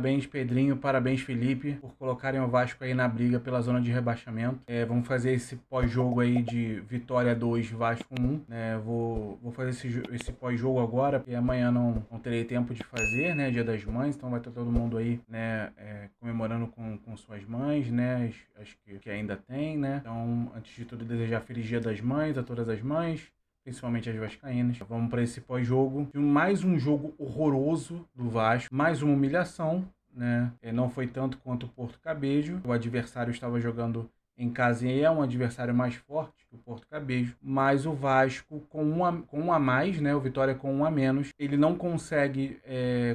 Parabéns, Pedrinho, parabéns, Felipe, por colocarem o Vasco aí na briga pela zona de rebaixamento. Vamos fazer esse pós-jogo aí de Vitória 2, Vasco 1, né? Vou fazer esse pós-jogo agora, porque amanhã não terei tempo de fazer, né? Dia das Mães, então vai estar todo mundo aí, né? Comemorando com suas mães, né? Acho que ainda tem, né? Então, antes de tudo, desejar feliz Dia das Mães a todas as mães, principalmente as vascaínas. Vamos para esse pós-jogo. Mais um jogo horroroso do Vasco, mais uma humilhação, né? Não foi tanto quanto o Porto Cabejo. O adversário estava jogando em casa e é um adversário mais forte que o Porto Cabejo, mas o Vasco com um a mais, né? O Vitória com um a menos, ele não consegue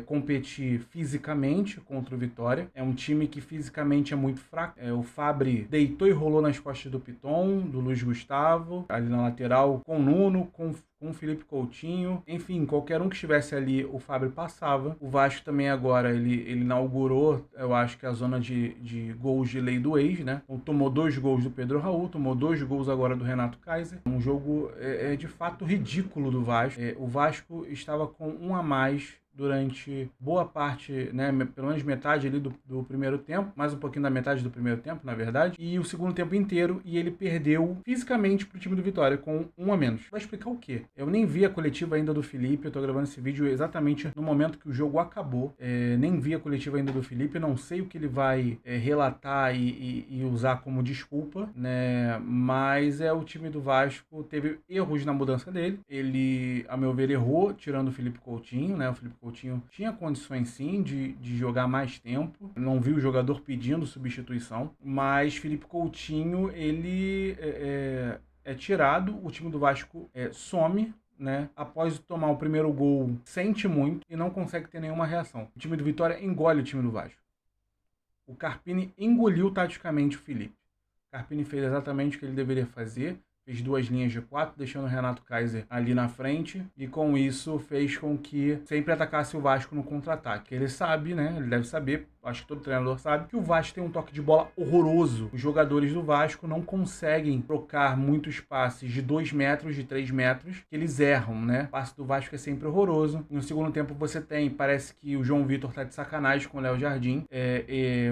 competir fisicamente contra o Vitória. É um time que fisicamente é muito fraco. O Fabri deitou e rolou nas costas do Piton, do Luiz Gustavo, ali na lateral, com o Nuno, com o Felipe Coutinho, enfim, qualquer um que estivesse ali, o Fábio passava. O Vasco também agora, ele inaugurou, eu acho que a zona de gols de lei do ex, né? Então, tomou 2 gols do Pedro Raul, tomou 2 gols agora do Renato Kaiser. Um jogo de fato ridículo do Vasco. O Vasco estava com um a mais durante boa parte, né, pelo menos metade ali do primeiro tempo, mais um pouquinho da metade do primeiro tempo, na verdade, e o segundo tempo inteiro, e ele perdeu fisicamente pro time do Vitória, com um a menos. Vai explicar o quê? Eu nem vi a coletiva ainda do Felipe, eu tô gravando esse vídeo exatamente no momento que o jogo acabou, nem vi a coletiva ainda do Felipe, não sei o que ele vai relatar e usar como desculpa, né, mas o time do Vasco teve erros na mudança dele, ele, a meu ver, errou, tirando o Felipe Coutinho, né, o Felipe Coutinho tinha condições sim de jogar mais tempo. Não vi o jogador pedindo substituição, mas Felipe Coutinho, ele é tirado, o time do Vasco some, né? Após tomar o primeiro gol, sente muito e não consegue ter nenhuma reação. O time do Vitória engole o time do Vasco. O Carpini engoliu taticamente o Felipe. O Carpini fez exatamente o que ele deveria fazer. Fez 2 linhas de 4, deixando o Renato Kaiser ali na frente. E com isso fez com que sempre atacasse o Vasco no contra-ataque. Ele sabe, né? Ele deve saber, acho que todo treinador sabe, que o Vasco tem um toque de bola horroroso. Os jogadores do Vasco não conseguem trocar muitos passes de 2 metros, de 3 metros, que eles erram, né? O passe do Vasco é sempre horroroso. No segundo tempo você tem, parece que o João Vitor tá de sacanagem com o Léo Jardim.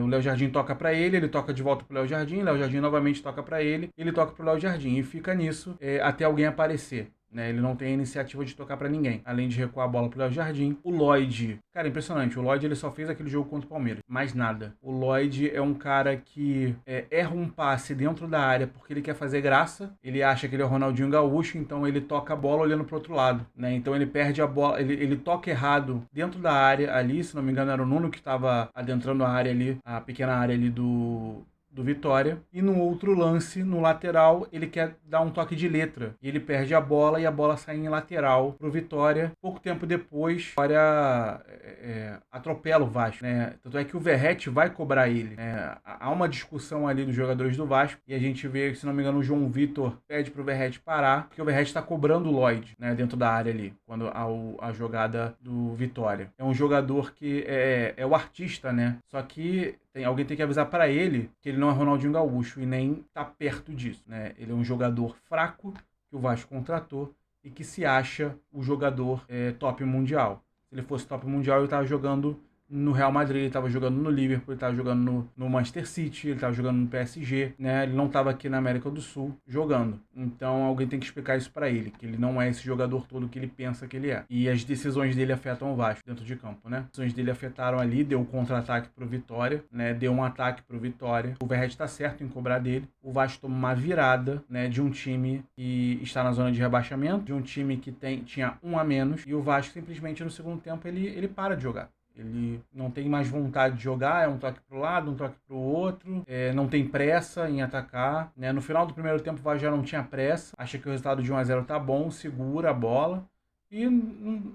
O Léo Jardim toca pra ele toca de volta pro Léo Jardim novamente toca pra ele toca pro Léo Jardim e fica nisso até alguém aparecer. Né? Ele não tem a iniciativa de tocar pra ninguém, além de recuar a bola pro Léo Jardim. O Lloyd, cara, impressionante, o Lloyd ele só fez aquele jogo contra o Palmeiras, mais nada. O Lloyd é um cara que erra um passe dentro da área porque ele quer fazer graça, ele acha que ele é o Ronaldinho Gaúcho, então ele toca a bola olhando pro outro lado, né? Então ele perde a bola, ele toca errado dentro da área ali, se não me engano era o Nuno que estava adentrando a área ali, a pequena área ali do Vitória, e no outro lance, no lateral, ele quer dar um toque de letra, e ele perde a bola, e a bola sai em lateral pro Vitória. Pouco tempo depois, a Vitória atropela o Vasco, né? Tanto é que o Verratti vai cobrar ele, né? Há uma discussão ali dos jogadores do Vasco, e a gente vê, se não me engano, o João Vitor pede pro Verratti parar, porque o Verratti tá cobrando o Lloyd, né, dentro da área ali, quando a jogada do Vitória. É um jogador que é o artista, né? Só que alguém tem que avisar para ele que ele não é Ronaldinho Gaúcho e nem tá perto disso, né? Ele é um jogador fraco que o Vasco contratou e que se acha o jogador top mundial. Se ele fosse top mundial, ele estava jogando no Real Madrid, ele estava jogando no Liverpool, ele estava jogando no Manchester City, ele estava jogando no PSG, né? Ele não estava aqui na América do Sul jogando. Então alguém tem que explicar isso para ele, que ele não é esse jogador todo que ele pensa que ele é. E as decisões dele afetam o Vasco dentro de campo, né? As decisões dele afetaram ali, deu contra-ataque pro Vitória, né? Deu um ataque pro Vitória. O Verratti tá certo em cobrar dele. O Vasco toma uma virada, né, de um time que está na zona de rebaixamento, de um time que tinha um a menos, e o Vasco simplesmente no segundo tempo ele para de jogar. Ele não tem mais vontade de jogar, é um toque para o lado, um toque para o outro, não tem pressa em atacar, né? No final do primeiro tempo o Vasco já não tinha pressa, acha que o resultado de 1 a 0 tá bom, segura a bola e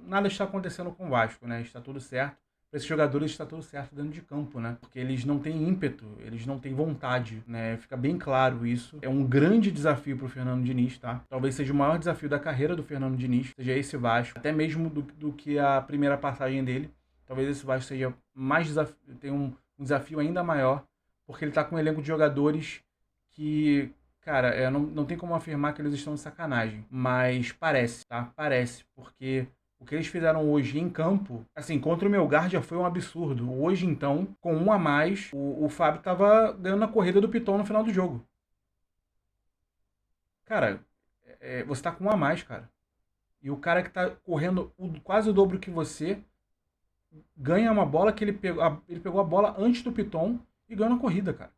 nada está acontecendo com o Vasco, né? Está tudo certo. Para esses jogadores está tudo certo dentro de campo, né? Porque eles não têm ímpeto, eles não têm vontade, né? Fica bem claro isso. É um grande desafio para o Fernando Diniz, tá? Talvez seja o maior desafio da carreira do Fernando Diniz, seja esse Vasco, até mesmo do que a primeira passagem dele. Talvez esse Vasco seja mais tenha um desafio ainda maior, porque ele tá com um elenco de jogadores que, cara, não tem como afirmar que eles estão de sacanagem, mas parece, tá? Parece, porque O que eles fizeram hoje em campo, assim, contra o Melgar já foi um absurdo. Hoje, então, com um a mais, o Fábio tava ganhando a corrida do Piton no final do jogo. Cara, você tá com um a mais, cara. E o cara que tá correndo quase o dobro que você ganha uma bola que ele pegou a bola antes do Piton e ganhou na corrida, cara.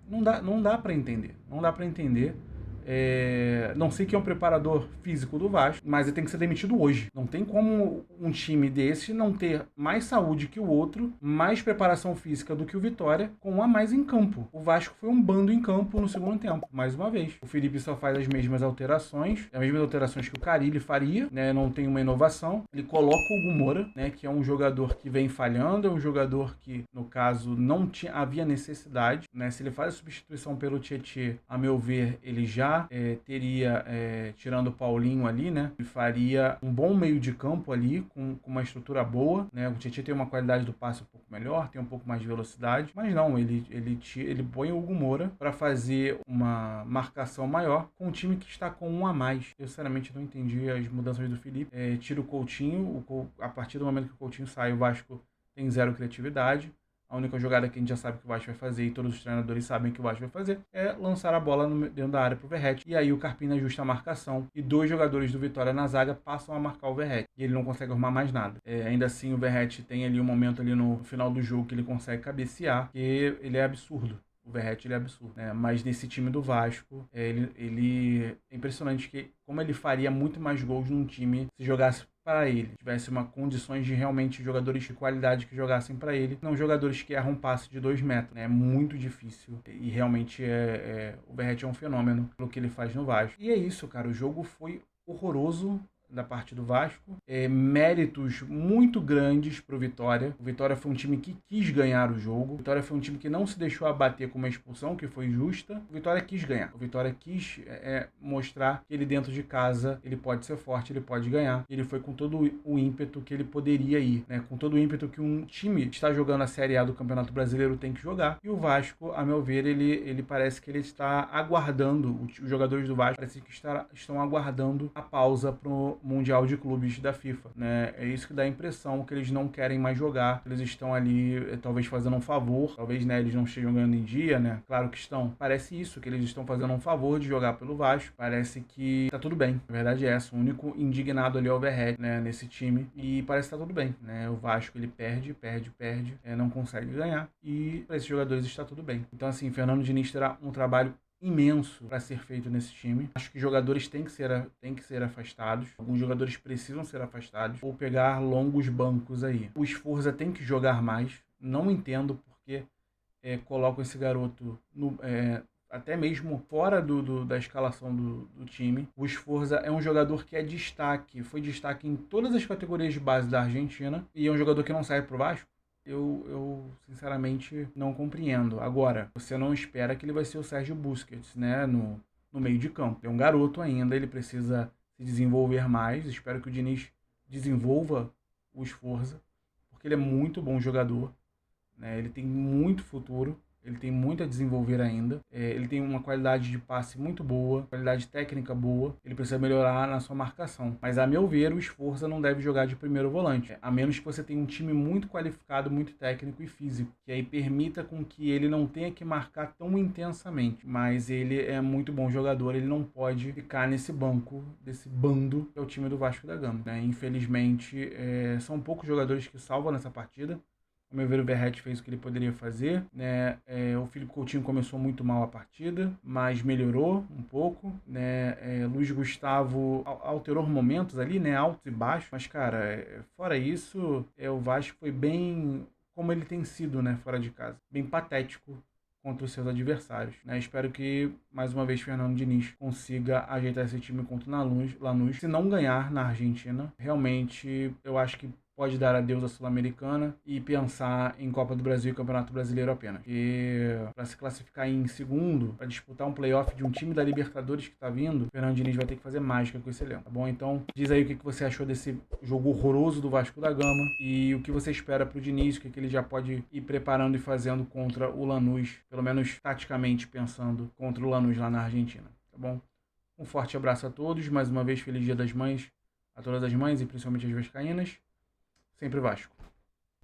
Não dá para entender. Não dá para entender. Não sei quem é o preparador físico do Vasco, mas ele tem que ser demitido hoje. Não tem como um time desse não ter mais saúde que o outro, mais preparação física do que o Vitória, com um a mais em campo. O Vasco foi um bando em campo no segundo tempo, mais uma vez. O Felipe só faz as mesmas alterações que o Carille faria, né? Não tem uma inovação. Ele coloca o Hugo Moura, né? Que é um jogador que vem falhando, é um jogador que, no caso, não havia necessidade, né? Se ele faz a substituição pelo Tietê, a meu ver, ele já teria, tirando o Paulinho ali, né? Ele faria um bom meio de campo ali, com uma estrutura boa, né? O Tietê tem uma qualidade do passe um pouco melhor, tem um pouco mais de velocidade, mas não, ele põe o Hugo Moura para fazer uma marcação maior com um time que está com um a mais. Eu, sinceramente, não entendi as mudanças do Felipe. Tira o Coutinho, a partir do momento que o Coutinho sai, o Vasco tem zero criatividade. A única jogada que a gente já sabe que o Vasco vai fazer e todos os treinadores sabem que o Vasco vai fazer é lançar a bola dentro da área para o Verratti. E aí o Carpini ajusta a marcação e 2 jogadores do Vitória na zaga passam a marcar o Verratti. E ele não consegue arrumar mais nada. Ainda assim o Verratti tem ali um momento ali no final do jogo que ele consegue cabecear, que ele é absurdo. O Verratti, ele é absurdo, né? Mas nesse time do Vasco, ele é impressionante que como ele faria muito mais gols num time se jogasse para ele, tivesse uma condições de realmente jogadores de qualidade que jogassem para ele, não jogadores que erram um passe de 2 metros, né? É muito difícil e realmente o Verratti é um fenômeno pelo que ele faz no Vasco. E é isso, cara, o jogo foi horroroso da parte do Vasco, méritos muito grandes pro Vitória. O Vitória foi um time que quis ganhar o jogo. O Vitória foi um time que não se deixou abater com uma expulsão que foi justa. O Vitória quis ganhar. O Vitória quis mostrar que ele dentro de casa ele pode ser forte, ele pode ganhar. Ele foi com todo o ímpeto que ele poderia ir, né? Com todo o ímpeto que um time que está jogando a Série A do Campeonato Brasileiro tem que jogar. E o Vasco, a meu ver, ele parece que ele está aguardando, os jogadores do Vasco parece que estão aguardando a pausa pro Mundial de Clubes da FIFA, né? É isso que dá a impressão, que eles não querem mais jogar, eles estão ali talvez fazendo um favor, talvez, né, eles não estejam ganhando em dia, né? Claro que estão. Parece isso, que eles estão fazendo um favor de jogar pelo Vasco, parece que tá tudo bem. A verdade é essa, o único indignado ali é o Verratti, né, nesse time, e parece que tá tudo bem, né? O Vasco, ele perde, não consegue ganhar, e para esses jogadores está tudo bem. Então, assim, Fernando Diniz terá um trabalho imenso para ser feito nesse time. Acho que jogadores têm que ser afastados. Alguns jogadores precisam ser afastados ou pegar longos bancos aí. O Sforza tem que jogar mais. Não entendo porque colocam esse garoto até mesmo fora da escalação do time. O Sforza é um jogador que é destaque, foi destaque em todas as categorias de base da Argentina e é um jogador que não sai pro Vasco. Eu sinceramente não compreendo. Agora, você não espera que ele vai ser o Sérgio Busquets, né, no meio de campo. Ele é um garoto ainda, ele precisa se desenvolver mais. Espero que o Diniz desenvolva o Sforza, porque ele é muito bom jogador, né? Ele tem muito futuro. Ele tem muito a desenvolver ainda. Ele tem uma qualidade de passe muito boa, qualidade técnica boa. Ele precisa melhorar na sua marcação. Mas, a meu ver, o Sforza não deve jogar de primeiro volante. A menos que você tenha um time muito qualificado, muito técnico e físico. Que aí permita com que ele não tenha que marcar tão intensamente. Mas ele é muito bom jogador. Ele não pode ficar nesse banco, desse bando que é o time do Vasco da Gama, né? Infelizmente, são poucos jogadores que salvam nessa partida. Ao meu ver, o Verratti fez o que ele poderia fazer, né? O Felipe Coutinho começou muito mal a partida, mas melhorou um pouco, né? Luiz Gustavo alterou momentos ali, né? Altos e baixos, mas, cara, fora isso, o Vasco foi bem como ele tem sido, né? Fora de casa. Bem patético contra os seus adversários, né? Espero que, mais uma vez, Fernando Diniz consiga ajeitar esse time contra o Lanús. Se não ganhar na Argentina, realmente, eu acho que pode dar adeus à Sul-Americana e pensar em Copa do Brasil e Campeonato Brasileiro apenas. E para se classificar em segundo, para disputar um playoff de um time da Libertadores que está vindo, o Fernando Diniz vai ter que fazer mágica com esse elenco, tá bom? Então, diz aí o que você achou desse jogo horroroso do Vasco da Gama e o que você espera para o Diniz, o que ele já pode ir preparando e fazendo contra o Lanús, pelo menos taticamente pensando contra o Lanús lá na Argentina, tá bom? Um forte abraço a todos, mais uma vez, feliz Dia das Mães. a todas as mães e principalmente as vascaínas. Sempre Vasco.